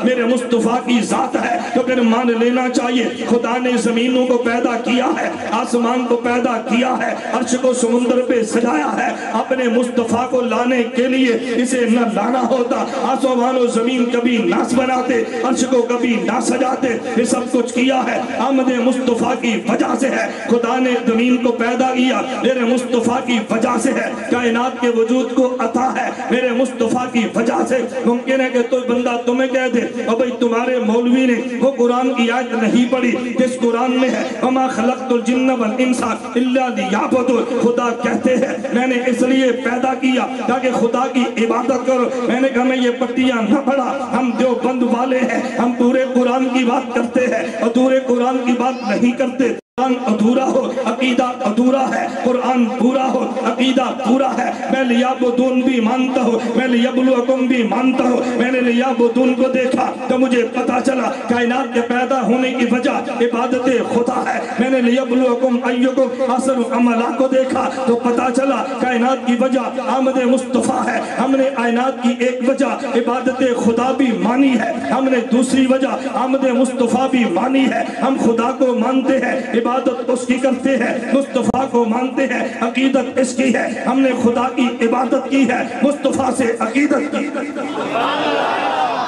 میرے مصطفیٰ کی ذات ہے تو پھر مان لینا چاہیے خدا نے زمینوں کو پیدا کیا ہے، آسمان کو پیدا کیا ہے، عرش کو سمندر پہ سجایا ہے، اپنے مصطفیٰ کو لانے کے لیے اسے نہ لانا ہوتا، آسمان و زمین کبھی نہ بناتے، عرش کو کبھی نہ سجاتے، یہ سب کچھ کیا ہے آمد مصطفیٰ کی وجہ سے ہے۔ خدا نے زمین کو پیدا کیا میرے مصطفیٰ کی وجہ سے ہے، کائنات کے وجود کو عطا ہے میرے مصطفیٰ کی وجہ سے۔ ممکن ہے کہ تو بندہ تمہیں کہہ دے اور بھئی تمہارے مولوی نے وہ قرآن کی آیت نہیں پڑھی جس قرآن میں ہے وَمَا خَلَقْتُ الْجِنَّ وَالْإِنسَ إِلَّا لِيَعْبُدُونِ، خدا کہتے ہیں میں نے اس لیے پیدا کیا تاکہ خدا کی عبادت کرو۔ میں نے کہا میں یہ پٹیاں نہ پڑھا، ہم دیوبند والے ہیں، ہم پورے قرآن کی بات کرتے ہیں اور پورے قرآن کی بات نہیں کرتے۔ قرآن ادھورا ہو عقیدہ ادھورا ہے، قرآن پورا ہو عقیدہ پورا ہے۔ میں لیعبدون بھی مانتا ہوں، میں لیبلوکم بھی مانتا ہوں۔ میں نے لیعبدون کو دیکھا تو مجھے پتا چلا کائنات کے پیدا ہونے کی وجہ عبادت خدا ہے۔ میں نے لیبلوکم ایکم احسن عملا کو دیکھا تو پتا چلا کائنات کی وجہ آمد مصطفیٰ ہے۔ ہم نے کائنات کی ایک وجہ عبادت خدا بھی مانی ہے، ہم نے دوسری وجہ آمد مصطفیٰ بھی مانی ہے۔ ہم خدا کو مانتے ہیں، عبادت اس کی کرتے ہیں، مصطفیٰ کو مانتے ہیں، عقیدت اس کی ہے۔ ہم نے خدا کی عبادت کی ہے، مصطفیٰ سے عقیدت کی۔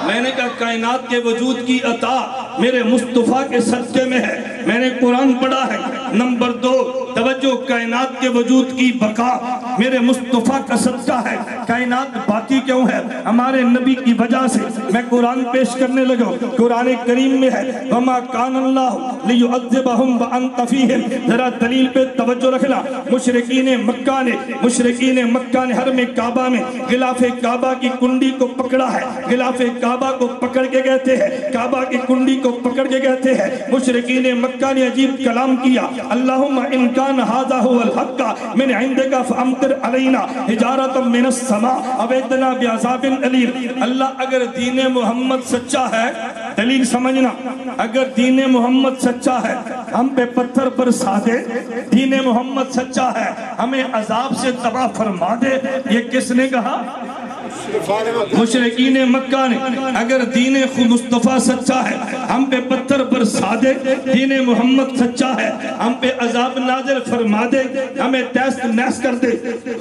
میں نے کہا کائنات کے وجود کی عطا میرے مصطفیٰ کے صدقے میں ہے۔ میں نے قرآن پڑھا ہے۔ نمبر 2 توجہ، کائنات کے وجود کی بقا میرے مصطفیٰ کا صدقہ ہے۔ کائنات باقی کیوں ہے؟ ہمارے نبی کی وجہ سے۔ میں قرآن پیش کرنے لگا، قرآن کریم میں ہے وَمَا كَانَ اللَّهُ لِيُعَذِّبَهُمْ وَأَنْتَ فِيهِمْ، ذرا دلیل پہ توجہ رکھنا۔ مشرکین مکہ نے حرم کعبہ میں غلاف کعبہ کی کنڈی کو پکڑا ہے، غلاف کعبہ کو پکڑ کے کہتے ہیں، کعبہ کی کنڈی کو پکڑ کے کہتے ہیں۔ مشرکین مکہ نے عجیب کلام کیا، اللہم ان کان ھذا ھو الحق من عندک فامطر علینا حجارۃ من السماء او ائتنا بعذاب الیم۔ اللہ اگر دین محمد سچا ہے، دلیل سمجھنا، اگر دین محمد سچا ہے ہم پہ پتھر برسا دے، دین محمد سچا ہے ہمیں عذاب سے تباہ فرما دے۔ یہ کس نے کہا؟ مشرکین مکہ نے۔ اگر دین مصطفیٰ سچا ہے ہم پہ پتھر برسا دے، دین محمد سچا ہے ہم پہ عذاب نازل فرما دے، ہمیں تیس نیس کر دے۔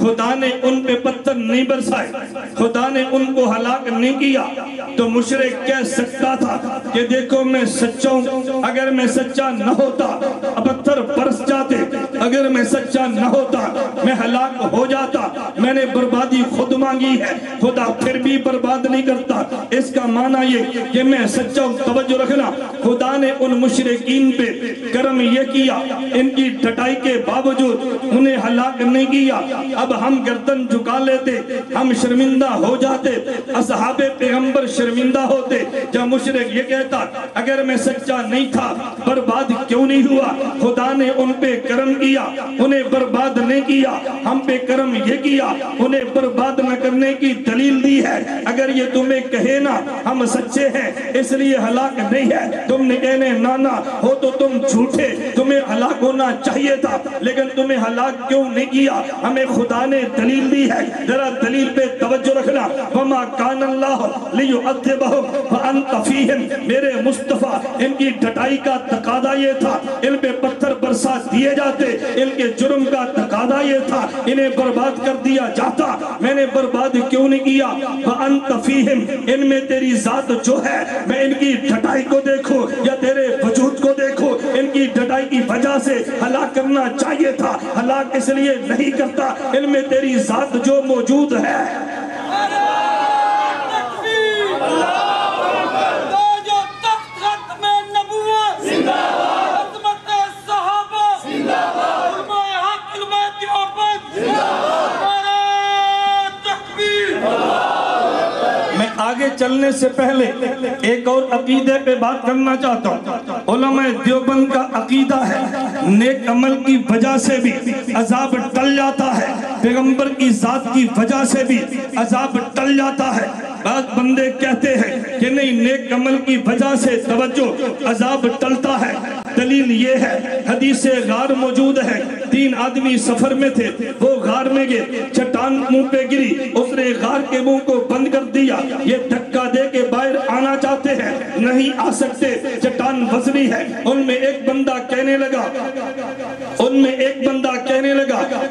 خدا نے ان پہ پتھر نہیں برسائے، خدا نے ان کو ہلاک نہیں کیا تو مشرک کہہ سکتا تھا کہ دیکھو میں سچا ہوں، اگر میں سچا نہ ہوتا پتھر برس جاتے، اگر میں سچا نہ ہوتا میں ہلاک ہو جاتا۔ میں نے بربادی خود مانگی ہے، خدا پھر بھی برباد نہیں کرتا۔ اس کا معنی یہ کہ میں سچا ہوں۔ توجہ رکھنا، خدا نے ان مشرکین پہ کرم یہ کیا، ان کی ڈٹائی کے باوجود انہیں ہلاک نہیں کیا۔ اب ہم گردن جھکا لیتے، ہم شرمندہ ہو جاتے، اصحاب پیغمبر شرمندہ ہوتے۔ جب مشرک یہ کہتا اگر میں سچا نہیں تھا برباد کیوں نہیں ہوا؟ خدا نے ان پہ کرم کیا، انہیں برباد نہیں کیا۔ ہم پہ کرم یہ کیا، انہیں برباد نہ کرنے کی دلیل دی ہے۔ اگر یہ تمہیں کہے نا ہم سچے ہیں اس لیے ہلاک نہیں ہے، تم نے کہنے نانا ہو تو تم جھوٹے، تمہیں ہلاک ہونا چاہیے تھا لیکن تمہیں ہلاک کیوں نہیں کیا؟ ہمیں خدا نے دلیل دی ہے، ذرا دلیل پہ توجہ رکھنا۔ وَمَا كَانَ اللَّهُ لِيُعَذِّبَهُمْ وَأَنْتَ فِيهِمْ، میرے مصطفیٰ ان کی ڈٹائی کا تقاضا یہ تھا، ان پہ پتھر برسا دیے جاتے، ان کے جرم کا تقاضا یہ تھا، انہیں برباد کر دیا جاتا۔ میں نے برباد کیوں نہیں کیا؟ وَأَنْتَ فِيهِمْ، ان میں تیری ذات جو ہے، میں ان کی ڈٹائی کو دیکھوں یا تیرے وجود کو دیکھوں، ان کی ڈٹائی کی وجہ سے ہلاک کرنا چاہیے تھا، ہلاک اس لیے نہیں کرتا، ان میں تیری ذات جو موجود ہے۔ آگے چلنے سے پہلے ایک اور عقیدے پہ بات کرنا چاہتا ہوں۔ علماء دیوبند کا عقیدہ ہے نیک عمل کی وجہ سے بھی عذاب ٹل جاتا ہے، پیغمبر کی ذات کی وجہ سے بھی عذاب ٹل جاتا ہے۔ بعض بندے کہتے ہیں کہ نہیں، نیک عمل کی وجہ سے توجہ عذاب ٹلتا ہے، دلیل یہ ہے، حدیث غار موجود ہے، 3 آدمی سفر میں تھے، وہ غار میں گئے، چٹان منہ پہ گری، اس نے غار کے منہ کو بند کر دیا، یہ دھکا دے کے باہر آنا چاہتے ہیں، نہیں آ سکتے، چٹان وزنی ہے۔ ان میں ایک بندہ کہنے لگا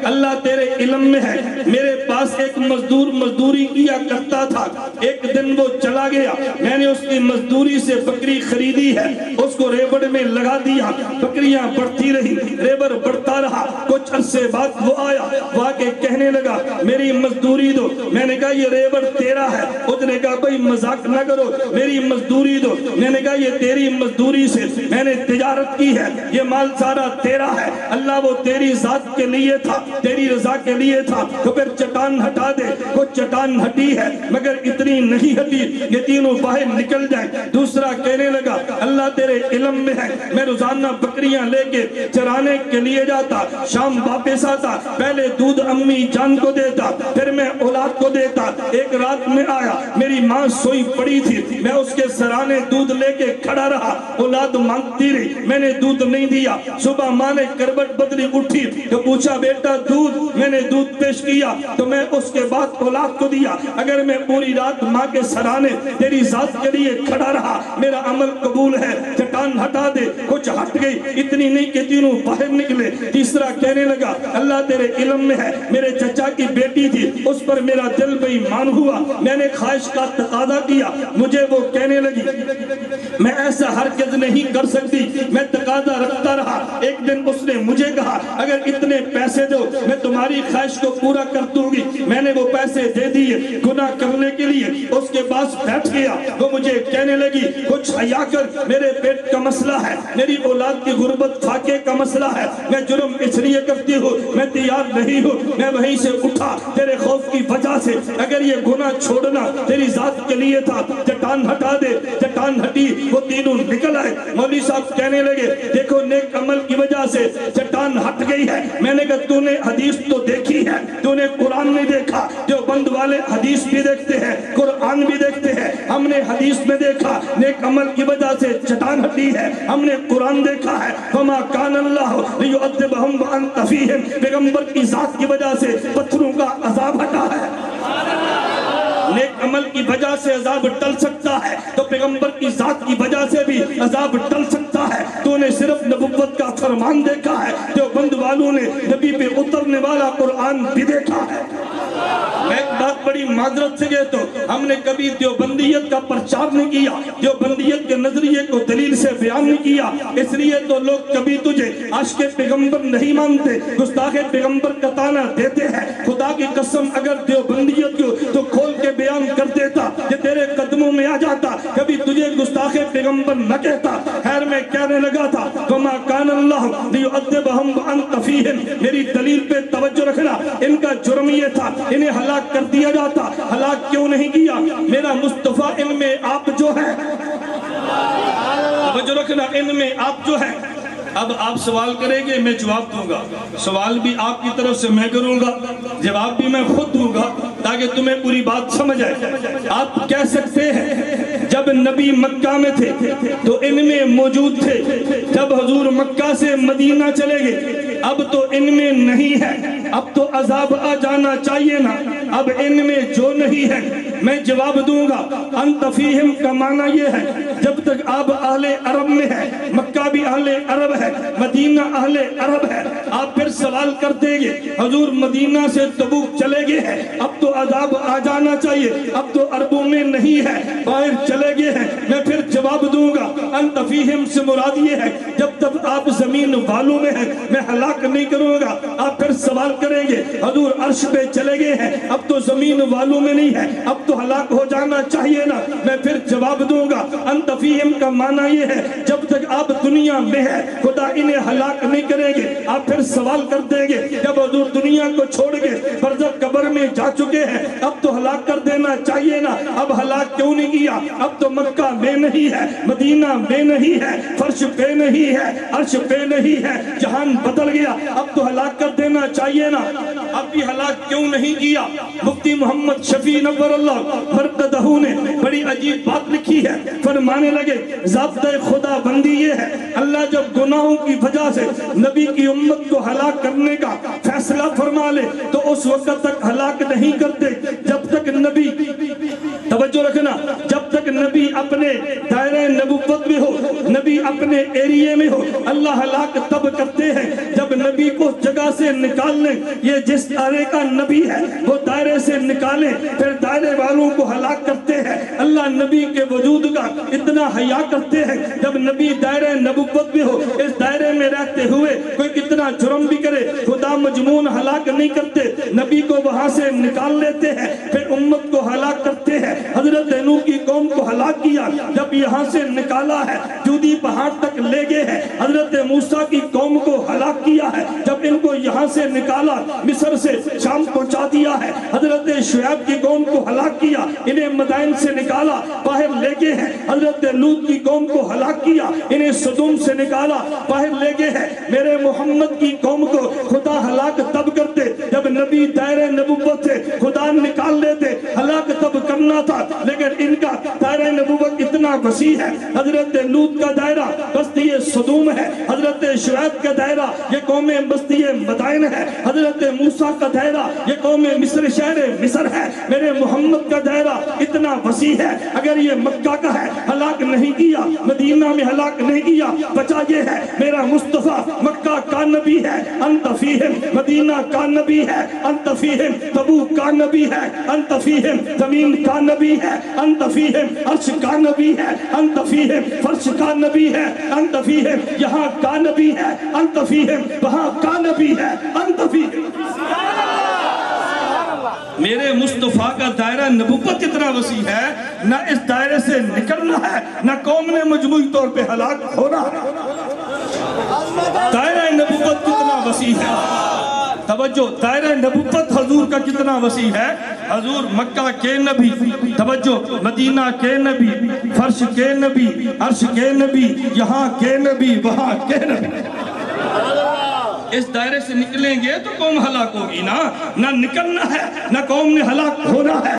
اللہ تیرے علم میں ہے، میرے پاس ایک مزدور مزدوری کیا کرتا تھا، ایک دن وہ چلا گیا، میں نے اس کی مزدوری سے بکری خریدی ہے، اس کو ریبڑ میں لگا دیا، بکریاں بڑھتی رہی، ریبڑ بڑھتا رہا، کچھ عرصے بعد وہ آیا، وہ آکے کہنے لگا میری مزدوری دو، میں نے کہا یہ ریبڑ تیرا ہے، اس نے کہا بھئی مذاق نہ کرو، میری مزدوری دو، میں نے کہا یہ تیری مزدوری سے میں نے تجارت کی ہے، یہ مال سارا تیرا ہے، اللہ وہ تیری ذات کے لیے تھا، تیری رضا کے لیے تھا، تو پھر چٹان ہٹا دے، کچھ چٹان ہٹی ہے مگر اتنی نہیں ہٹی، یہ تینوں باہر نکل جائیں۔ دوسرا کہنے لگا اللہ تیرے علم میں ہے، میں روزانہ بکریاں لے کے چرانے کے لیے جاتا، شام واپس آتا، پہلے دودھ امی جان کو دیتا، پھر میں اولاد کو دیتا، ایک رات میں آیا، میری ماں سوئی پڑی تھی، میں اس کے سرانے دودھ لے کے کھڑا رہا، اولاد مانگتی رہی، میں نے دودھ نہیں دیا، صبح ماں نے کروٹ بدلی اٹھی تو پوچھا بیٹا دودھ، میں نے دودھ پیش کیا تو میں اس کے بعد اولاد کو دیا، اگر میں پوری رات ماں کے سرانے تیری ذات کے لیے کھڑا رہا، میرا عمل قبول ہے، چٹان ہٹا دے، کچھ ہٹ گئی، اتنی نہیں کہ تینوں باہر نکلے۔ تیسرا کہنے لگا اللہ تیرے علم میں ہے، میرے چچا کی بیٹی تھی، اس پر میرا دل بے ایمان ہوا، میں نے خواہش کا تقاضا کیا، مجھے وہ کہنے لگی میں ایسا ہرگز نہیں کر سکتی، میں تقاضا رکھتا رہا، ایک دن اس نے مجھے کہا اگر اتنے پیسے دو میں تمہاری خواہش کو پورا کر دوں گی، میں نے وہ پیسے دے دیے گناہ کرنے کے لیے، اس کے پاس بیٹھ گیا، وہ مجھے کہنے لگی کچھ حیا کر، میرے پیٹ کا مسئلہ ہے، میری اولاد کی غربت فاقے کا مسئلہ ہے، میں جرم اس لیے کرتی ہوں، میں تیار نہیں ہوں، میں وہیں سے اٹھا تیرے خوف کی وجہ سے، اگر یہ گناہ چھوڑنا تیری ذات کے لیے تھا، چٹان ہٹا دے، چٹان ہٹی، وہ تینوں نکل آئے۔ مولوی صاحب کہنے لگے دیکھو نیک عمل کی وجہ سے چٹان ہٹ گئی ہے، میں نے کہا تو نے حدیث تو دیکھی ہے، تو نے قرآن نہیں دیکھا، جو بند والے حدیث بھی دیکھتے ہیں قرآن بھی دیکھتے ہیں، ہم نے حدیث میں دیکھا نیک عمل کی وجہ سے چٹان ہٹی ہے، ہم نے قرآن دیکھا ہے وَمَا كَانَ اللَّهُ لِيُعَذِّبَهُمْ وَأَنْتَ فِيهِمْ، پیغمبر کی ذات کی وجہ سے پتھروں کا عذاب ہٹا ہے۔ نیک عمل کی وجہ سے عذاب ٹل سکتا ہے تو پیغمبر کی ذات کی وجہ سے بھی عذاب ٹل سکتا ہے۔ تو نے صرف نبوت کا فرمان دیکھا ہے، جو بند والوں نے نبی پہ اترنے والا قرآن بھی دیکھا ہے۔ میں ایک بات بڑی معذرت سے کہتا ہوں، ہم نے کبھی دیوبندیت کا پرچار نہیں کیا، دیوبندیت کے نظریے کو دلیل سے بیان نہیں کیا، اس لیے تو لوگ کبھی تجھے عاشق پیغمبر نہیں مانتے، گستاخ پیغمبر کا طعنہ دیتے ہیں۔ خدا کی قسم اگر دیوبندیت کو تو کھول کے بیان کر دیتا کہ تیرے قدموں میں آ جاتا، کبھی تجھے گستاخ پیغمبر نہ کہتا۔ خیر میں کہنے لگا تھا وَمَا كَانَ اللَّهُ لِيُعَذِّبَهُمْ وَأَنْتَ فِيهِمْ، میری دلیل پہ توجہ رکھنا، ان کا جرم یہ تھا انہیں ہلاک کر دیا جاتا، ہلاک کیوں نہیں کیا؟ میرا مصطفیٰ ان میں آپ جو ہے، توجہ رکھنا، ان میں آپ جو ہے۔ اب آپ سوال کریں گے میں جواب دوں گا، سوال بھی آپ کی طرف سے میں کروں گا، جواب بھی میں خود دوں گا تاکہ تمہیں پوری بات سمجھ آئے۔ آپ کہہ سکتے ہیں جب نبی مکہ میں تھے تو ان میں موجود تھے، جب حضور مکہ سے مدینہ چلے گئے اب تو ان میں نہیں ہے، اب تو عذاب آ جانا چاہیے نا، اب ان میں جو نہیں ہے میں جواب دوں گا۔ انت فیہم کا معنی یہ ہے جب تک آپ اہل عرب میں ہے، مکہ بھی اہل عرب ہے، مدینہ اہل عرب ہے، آپ پھر سوال کر دیں گے حضور مدینہ سے تبوک چلے گئے ہیں، اب تو عذاب آ جانا چاہیے، اب تو عربوں میں نہیں ہے، باہر چلے گئے ہیں، میں پھر جواب دوں گا انت فیہم سے مراد یہ ہے جب تک آپ زمین والوں میں ہیں میں ہلاک نہیں کروں گا۔ آپ پھر سوال کریں گے حضور عرش پہ چلے گئے ہیں، اب تو زمین والوں میں نہیں ہے، اب تو ہلاک ہو جانا چاہیے نا، میں پھر جواب دوں گا انت فیہم کا معنی یہ ہے جب تک آپ دنیا میں ہے خدا انہیں ہلاک نہیں کریں گے۔ آپ پھر سوال کر دیں گے جب حضور دنیا کو چھوڑ کے برزخ قبر میں جا چکے ہیں اب تو ہلاک کر دینا چاہیے نا، اب ہلاک کیوں نہیں کیا؟ اب تو مکہ میں نہیں ہے، مدینہ میں نہیں ہے، فرش پہ نہیں ہے، عرش پہ نہیں ہے, جہان بدل گیا, اب تو ہلاک کر دینا چاہیے نا. اب بھی ہلاک کیوں نہیں کیا؟ مفتی محمد شفیع نور اللہ مرقدہ نے بڑی عجیب بات لکھی ہے. فرمانے لگے ضابطۂ خدا بندی یہ ہے, اللہ جب گناہوں کی وجہ سے نبی کی امت کو ہلاک کرنے کا فیصلہ فرما لے تو اس وقت تک ہلاک نہیں کرتے جب تک نبی, توجہ رکھنا, جب تک نبی اپنے دائرہ نبوت میں ہو, نبی اپنے ایریے میں ہو. اللہ ہلاک تب کرتے ہیں جب نبی کو جگہ سے نکال لیں. یہ جس دائرے کا نبی ہے وہ دائرے سے نکالیں, پھر دائرے والوں کو ہلاک کرتے ہیں. اللہ نبی کے وجود کا اتنا حیا کرتے ہیں جب نبی دائرہ نبوت میں ہو. اس دائرے میں رہتے ہوئے کوئی کتنا جرم بھی کرے خدا مجمون ہلاک نہیں کرتے, نبی کو وہاں سے نکال لیتے ہیں, پھر امت کو ہلاک کرتے ہیں. حضرت نوح کی قوم کو ہلاک کیا, جب یہاں سے نکالا ہے جودی پہاڑ تک لے گئے ہیں. حضرت موسیٰ کی قوم کو ہلاک کیا ہے, جب ان کو یہاں سے نکالا مصر سے شام پہنچا دیا ہے. حضرت شعیب کی قوم کو ہلاک کیا, انہیں مدائن سے نکالا باہر لے گئے ہیں. حضرت لوط کی قوم کو ہلاک کیا, انہیں صدوم سے نکالا باہر لے گئے ہیں. میرے محمد کی قوم کو خدا ہلاک تب کرتے جب نبی دائرہ نبوت سے خدا نکال لیتے. ہلاک تب کرنا تھا, لیکن ان کا دائرہ نبوت اتنا وسیع ہے. حضرت لوط کا دائرہ بستی صدوم ہے, حضرت شعیب کا دائرہ یہ قوم بستی مدائن ہے, حضرت موسیٰ کا دائرہ یہ قوم مصر شہر مصر ہے. میرے محمد کا دائرہ اتنا وسیع ہے, اگر یہ مکہ کا ہے ہلاک نہیں کیا, مدینہ میں ہلاک نہیں کیا, بچا یہ ہے میرا مصطفیٰ مکہ کا نبی ہے انت فیہم, مدینہ کا نبی ہے انت فیہم, تبوک کا نبی ہے انت فیہم, زمین کا نبی ہے انت فیہم, عرش کا نبی ہے انت فیہم, فرش کا نبی ہے انت فیہم, یہاں کا نبی ہے انت فیہم, وہاں کا نبی ہے انت فیہم. میرے مصطفیٰ کا دائرہ نبوت اتنا وسیع ہے, نہ اس دائرے سے نکلنا ہے نہ قوم نے مجموعی طور پہ ہلاک ہونا ہے. دائرہ نبوت کتنا وسیع ہے, توجہ, دائرہ نبوت حضور کا کتنا وسیع ہے. حضور مکہ کے نبی, توجہ, مدینہ کے نبی, فرش کے نبی, عرش کے نبی, یہاں کے نبی, وہاں کے نبی. اس دائرے سے نکلیں گے تو قوم ہلاک ہوگی نا, نہ نکلنا ہے نہ قوم نے ہلاک ہونا ہے.